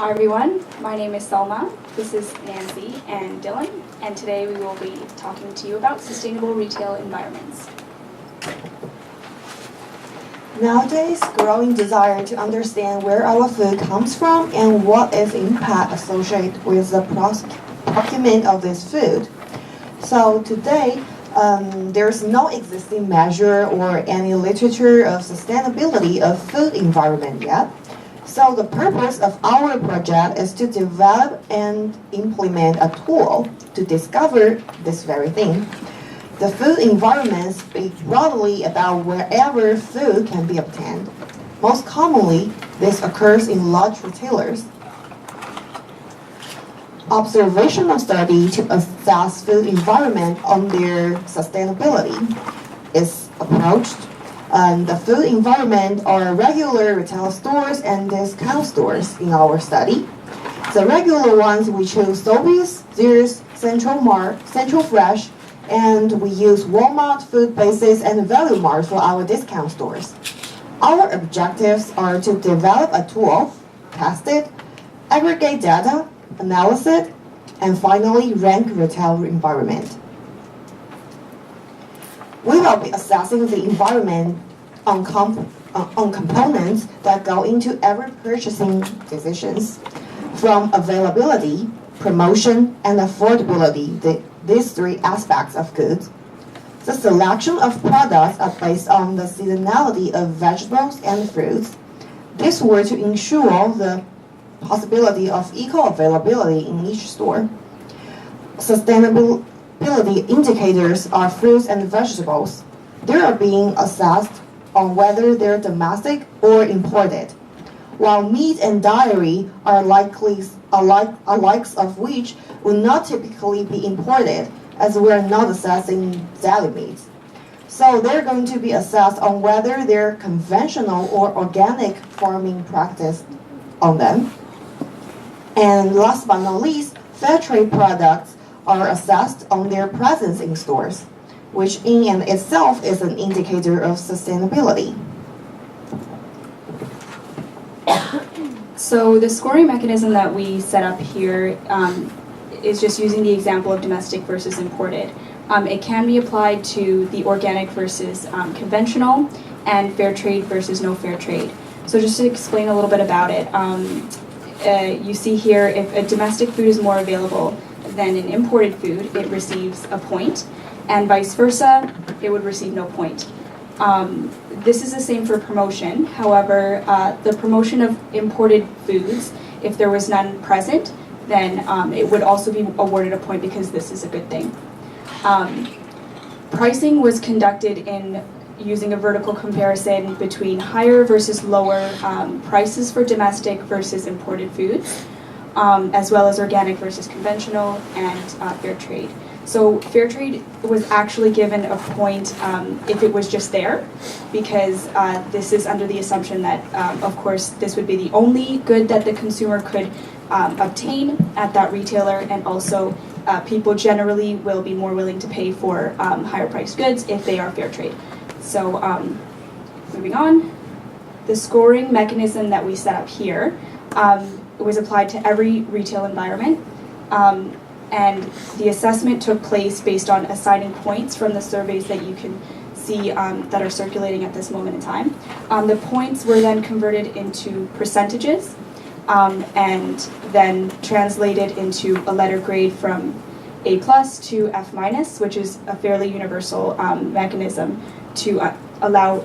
Hi everyone, my name is Selma, this is Nancy and Dylan, and today we will be talking to you about sustainable retail environments. Nowadays, growing desire to understand where our food comes from and what its impact associated with the procurement of this food. So today, there's no existing measure or any literature of sustainability of food environment yet. So the purpose of our project is to develop and implement a tool to discover this very thing. The food environment speaks broadly about wherever food can be obtained. Most commonly, this occurs in large retailers. Observational study to assess food environment on their sustainability is approached. The food environment are regular retail stores and discount stores in our study. The regular ones we choose Sobeys, Sears, Central Mart, Central Fresh, and we use Walmart, Food Basics, and Value Mart for our discount stores. Our objectives are to develop a tool, test it, aggregate data, analyze it, and finally rank retail environment. We will be assessing the environment on components that go into every purchasing decisions, from availability, promotion, and affordability, these three aspects of goods. The selection of products are based on the seasonality of vegetables and fruits. This were to ensure the possibility of equal availability in each store. Sustainability indicators are fruits and vegetables. They are being assessed on whether they're domestic or imported, while meat and dairy are likes of which will not typically be imported, as we are not assessing deli meats. So they're going to be assessed on whether they're conventional or organic farming practice on them. And last but not least, fair trade products are assessed on their presence in stores, which in and itself is an indicator of sustainability. So the scoring mechanism that we set up here is just using the example of domestic versus imported. It can be applied to the organic versus conventional and fair trade versus no fair trade. So just to explain a little bit about it, you see here if a domestic food is more available than an imported food, it receives a point, and vice versa, it would receive no point. This is the same for promotion. However, the promotion of imported foods, if there was none present, then it would also be awarded a point because this is a good thing. Pricing was conducted in using a vertical comparison between higher versus lower prices for domestic versus imported foods, as well as organic versus conventional and fair trade. So fair trade was actually given a point if it was just there, because this is under the assumption that, of course, this would be the only good that the consumer could obtain at that retailer, and also people generally will be more willing to pay for higher priced goods if they are fair trade. So moving on, the scoring mechanism that we set up here was applied to every retail environment. And the assessment took place based on assigning points from the surveys that you can see that are circulating at this moment in time. The points were then converted into percentages and then translated into a letter grade from A+ to F-, which is a fairly universal mechanism to allow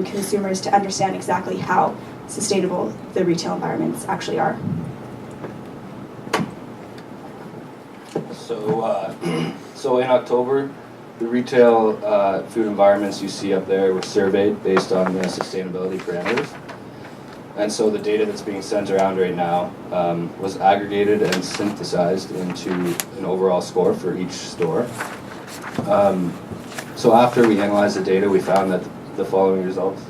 consumers to understand exactly how sustainable the retail environments actually are. So in October, the retail food environments you see up there were surveyed based on the sustainability parameters. And so the data that's being sent around right now was aggregated and synthesized into an overall score for each store. So after we analyzed the data, we found that the following results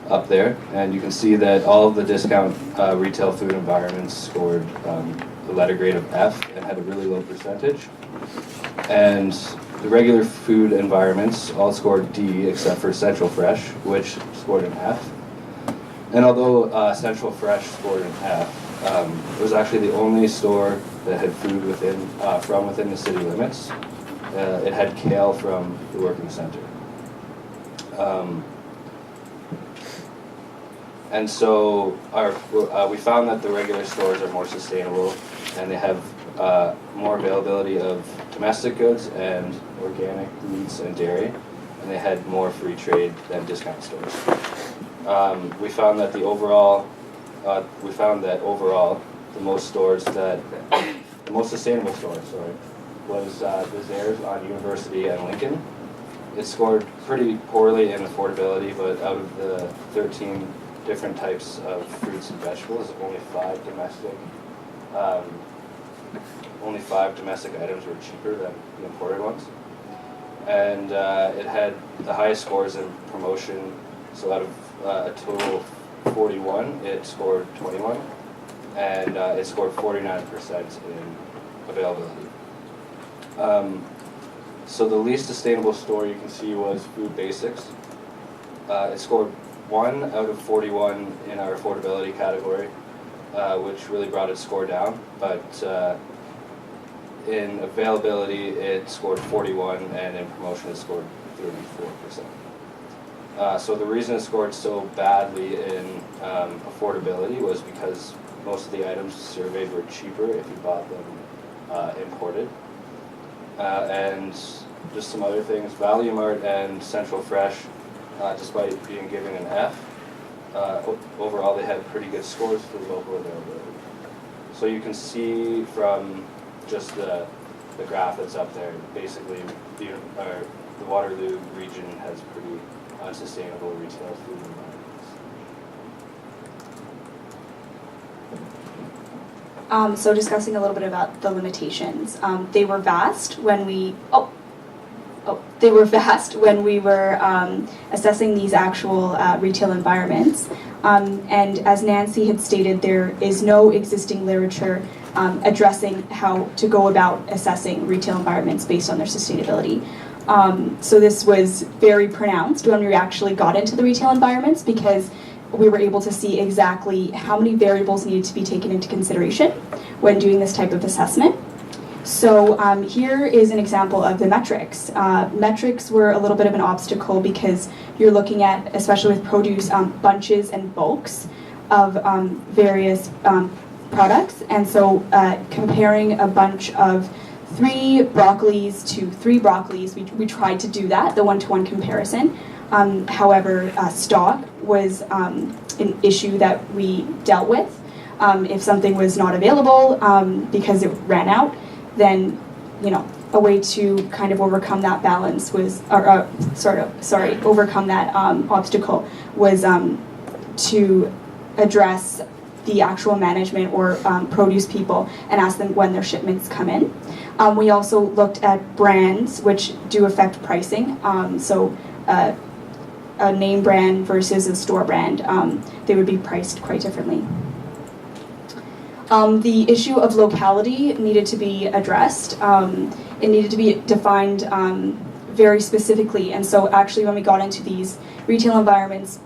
up there. And you can see that all of the discount retail food environments scored the letter grade of F and had a really low percentage. And the regular food environments all scored D except for Central Fresh, which scored an F. And although Central Fresh scored an F, it was actually the only store that had food from within the city limits. It had kale from the Working Center. And so we found that the regular stores are more sustainable, and they have more availability of domestic goods and organic meats and dairy, and they had more free trade than discount stores. We found that overall, the most sustainable store, was the Zares on University and Lincoln. It scored pretty poorly in affordability, but out of the 13 different types of fruits and vegetables, only five domestic items were cheaper than the imported ones. And it had the highest scores in promotion, so out of a total of 41, it scored 21, and it scored 49% in availability. So the least sustainable store you can see was Food Basics. It scored 1 out of 41 in our affordability category, which really brought its score down, but in availability it scored 41, and in promotion it scored 34%. So the reason it scored so badly in affordability was because most of the items surveyed were cheaper if you bought them imported. And just some other things, Value Mart and Central Fresh, despite being given an F, overall they had pretty good scores for local availability. So you can see from just the graph that's up there, basically the Waterloo region has pretty unsustainable retail food environments. So discussing a little bit about the limitations. They were vast when we were assessing these actual retail environments. And as Nancy had stated, there is no existing literature addressing how to go about assessing retail environments based on their sustainability. So this was very pronounced when we actually got into the retail environments, because we were able to see exactly how many variables needed to be taken into consideration when doing this type of assessment. So here is an example of the metrics. Metrics were a little bit of an obstacle because you're looking at, especially with produce, bunches and bulks of various products. And so comparing a bunch of 3 broccolis to 3 broccolis, we tried to do that, the one-to-one comparison. However, stock was an issue that we dealt with. If something was not available because it ran out, then a way to kind of overcome that balance was, overcome that obstacle was to address the actual management or produce people and ask them when their shipments come in. We also looked at brands, which do affect pricing. A name brand versus a store brand, they would be priced quite differently. The issue of locality needed to be addressed. It needed to be defined very specifically, and so actually when we got into these retail environments,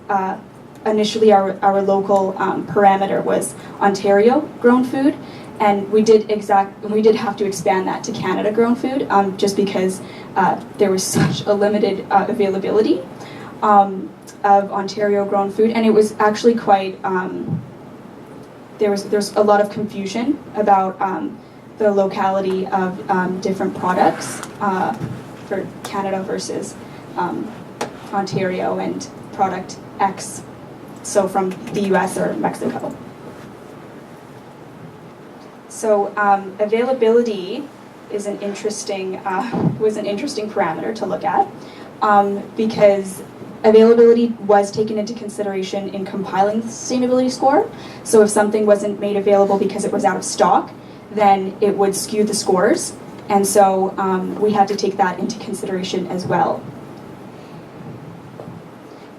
initially our local parameter was Ontario grown food, and we did have to expand that to Canada grown food, just because there was such a limited availability of Ontario grown food, and it was actually quite there's a lot of confusion about the locality of different products for Canada versus Ontario and product X, so from the US or Mexico. So availability is an interesting was an interesting parameter to look at, because availability was taken into consideration in compiling the sustainability score. So if something wasn't made available because it was out of stock, then it would skew the scores, and so we had to take that into consideration as well.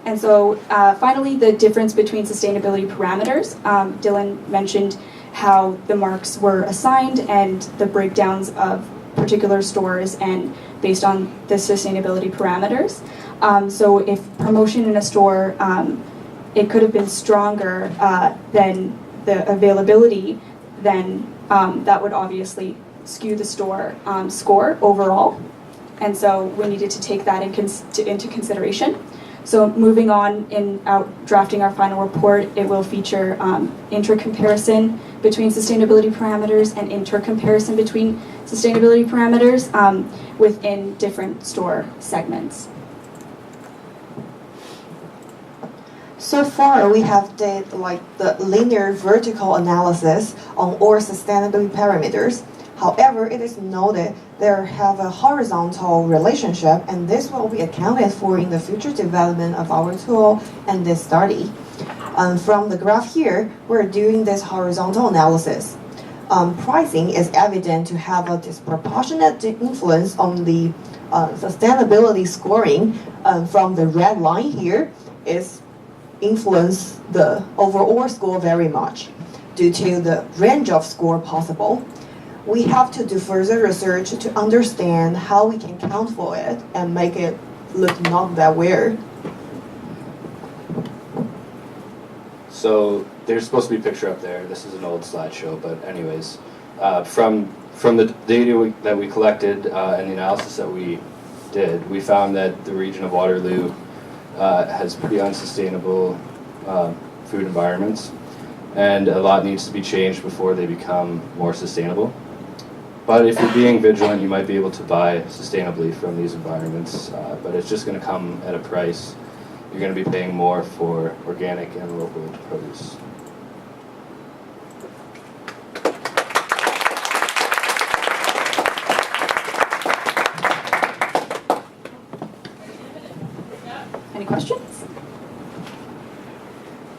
And so finally, the difference between sustainability parameters. Dylan mentioned how the marks were assigned and the breakdowns of particular stores and based on the sustainability parameters. So if promotion in a store it could have been stronger than the availability, then that would obviously skew the store score overall. And so we needed to take that into consideration. So moving on in drafting our final report, it will feature inter-comparison between sustainability parameters and inter-comparison between sustainability parameters within different store segments. So far, we have did like the linear vertical analysis on all sustainability parameters. However, it is noted there have a horizontal relationship, and this will be accounted for in the future development of our tool and this study. From the graph here, we're doing this horizontal analysis. Pricing is evident to have a disproportionate influence on the sustainability scoring. From the red line here is influence the overall score very much due to the range of score possible. We have to do further research to understand how we can count for it and make it look not that weird. So there's supposed to be a picture up there. This is an old slideshow, but anyways, from the data that we collected and the analysis that we did, we found that the region of Waterloo has pretty unsustainable food environments, and a lot needs to be changed before they become more sustainable. But if you're being vigilant, you might be able to buy sustainably from these environments, but it's just going to come at a price. You're going to be paying more for organic and local produce. Any questions?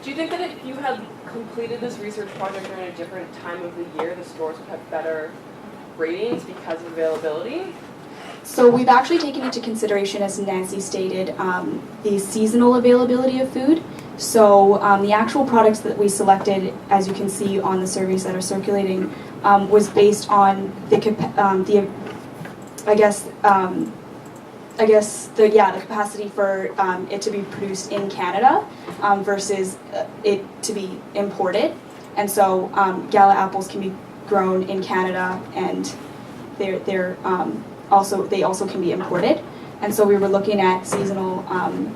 Do you think that if you had completed this research project during a different time of the year, the stores would have better ratings because of availability? So we've actually taken into consideration, as Nancy stated, the seasonal availability of food. So the actual products that we selected, as you can see on the surveys that are circulating, was based on the capacity for it to be produced in Canada versus it to be imported. And so Gala apples can be grown in Canada, and they also can be imported. And so we were looking at seasonal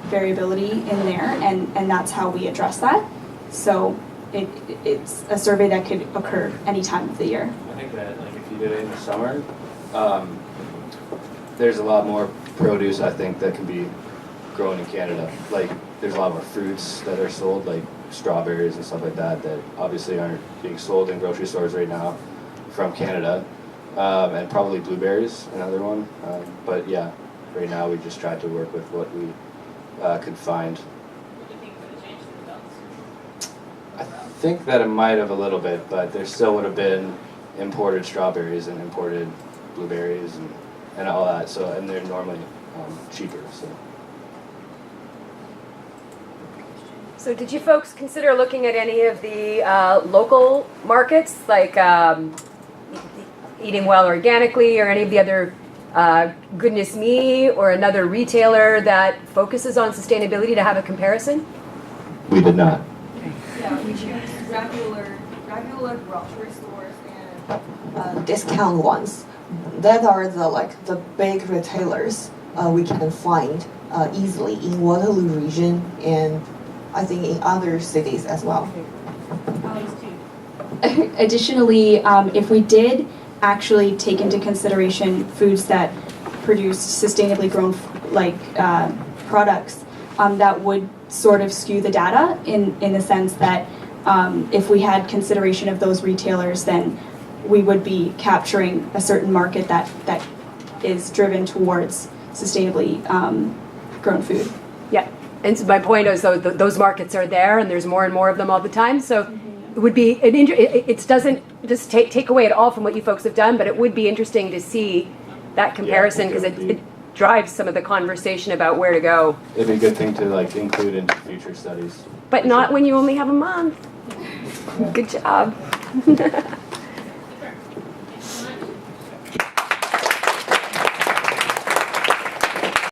variability in there, and that's how we address that. So it's a survey that could occur any time of the year. I think that if you did it in the summer, there's a lot more produce, I think, that can be grown in Canada. Like, there's a lot more fruits that are sold, like strawberries and stuff like that, that obviously aren't being sold in grocery stores right now from Canada. And probably blueberries, another one. But yeah, right now we just tried to work with what we could find. What do you think would have changed the results? I think that it might have a little bit, but there still would have been imported strawberries and imported blueberries and all that. So, and they're normally cheaper. So did you folks consider looking at any of the local markets, like Eating Well Organically, or any of the other Goodness Me, or another retailer that focuses on sustainability to have a comparison? We did not. Yeah, we choose regular grocery stores and Discount ones that are the big retailers we can find easily in Waterloo region, and I think in other cities as well. Additionally, if we did actually take into consideration foods that produce sustainably grown products, that would sort of skew the data in the sense that if we had consideration of those retailers, then we would be capturing a certain market that is driven towards sustainably grown food. Yeah, and so my point is, though, those markets are there, and there's more and more of them all the time. So it would be it doesn't just take away at all from what you folks have done, but it would be interesting to see that comparison, because it drives some of the conversation about where to go. It'd be a good thing to include into future studies. But not when you only have a month. Yeah. Good job.